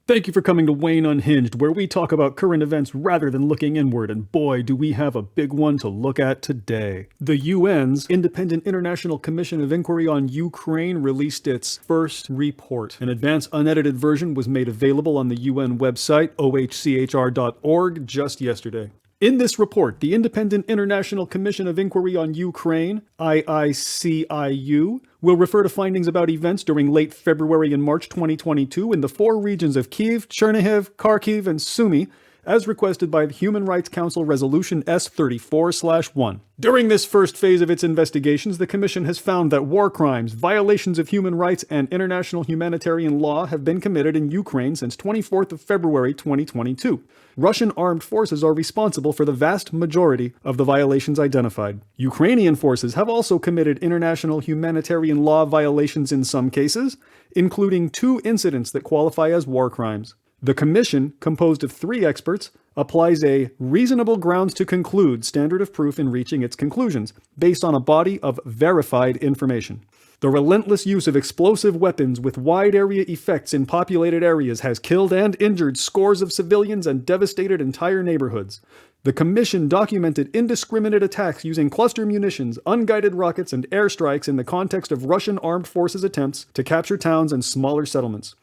Thank you for coming to Wayne Unhinged, where we talk about current events rather than looking inward, and boy, do we have a big one to look at today. The UN's Independent International Commission of Inquiry on Ukraine released its first report. An advanced unedited version was made available on the UN website, ohchr.org, just yesterday. In this report, the Independent International Commission of Inquiry on Ukraine, IICIU, will refer to findings about events during late February and March 2022 in the four regions of Kyiv, Chernihiv, Kharkiv, and Sumy, as requested by the Human Rights Council Resolution S34/1. During this first phase of its investigations, the Commission has found that war crimes, violations of human rights, and international humanitarian law have been committed in Ukraine since 24th of February 2022. Russian armed forces are responsible for the vast majority of the violations identified. Ukrainian forces have also committed international humanitarian law violations in some cases, including 2 incidents that qualify as war crimes. The Commission, composed of 3 experts, applies a reasonable grounds to conclude standard of proof in reaching its conclusions, based on a body of verified information. The relentless use of explosive weapons with wide area effects in populated areas has killed and injured scores of civilians and devastated entire neighborhoods. The Commission documented indiscriminate attacks using cluster munitions, unguided rockets, and airstrikes in the context of Russian armed forces' attempts to capture towns and smaller settlements.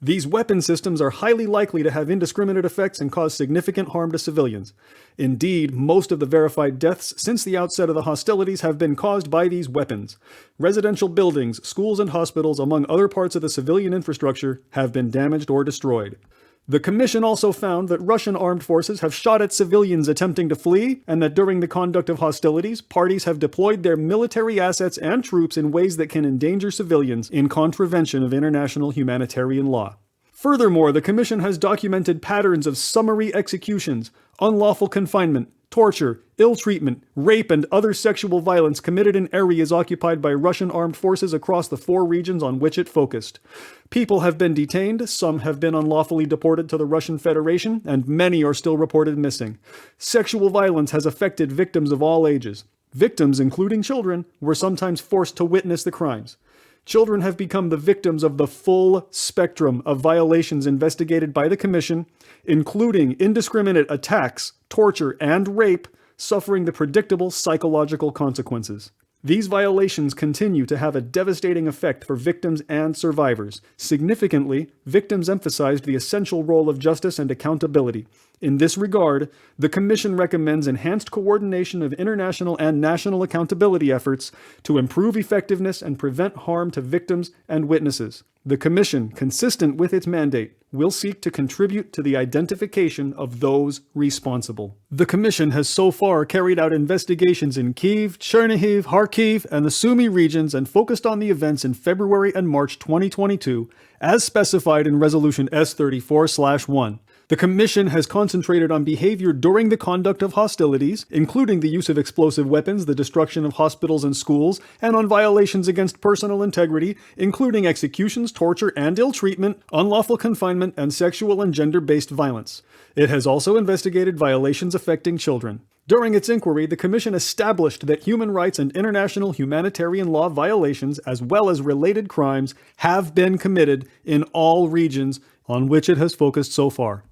These weapon systems are highly likely to have indiscriminate effects and cause significant harm to civilians. Indeed, most of the verified deaths since the outset of the hostilities have been caused by these weapons. Residential buildings, schools, and hospitals, among other parts of the civilian infrastructure, have been damaged or destroyed. The Commission also found that Russian armed forces have shot at civilians attempting to flee, and that during the conduct of hostilities, parties have deployed their military assets and troops in ways that can endanger civilians in contravention of international humanitarian law. Furthermore, the Commission has documented patterns of summary executions, unlawful confinement, torture, ill treatment, rape, and other sexual violence committed in areas occupied by Russian armed forces across the 4 regions on which it focused. People have been detained, some have been unlawfully deported to the Russian Federation, and many are still reported missing. Sexual violence has affected victims of all ages. Victims, including children, were sometimes forced to witness the crimes. Children have become the victims of the full spectrum of violations investigated by the Commission, including indiscriminate attacks, torture, and rape, suffering the predictable psychological consequences. These violations continue to have a devastating effect for victims and survivors. Significantly, victims emphasized the essential role of justice and accountability. In this regard, the Commission recommends enhanced coordination of international and national accountability efforts to improve effectiveness and prevent harm to victims and witnesses. The Commission, consistent with its mandate, will seek to contribute to the identification of those responsible. The Commission has so far carried out investigations in Kyiv, Chernihiv, Kharkiv, and the Sumy regions and focused on the events in February and March 2022, as specified in Resolution S34/1. The Commission has concentrated on behavior during the conduct of hostilities, including the use of explosive weapons, the destruction of hospitals and schools, and on violations against personal integrity, including executions, torture, and ill treatment, unlawful confinement, and sexual and gender-based violence. It has also investigated violations affecting children. During its inquiry, the Commission established that human rights and international humanitarian law violations, as well as related crimes, have been committed in all regions on which it has focused so far.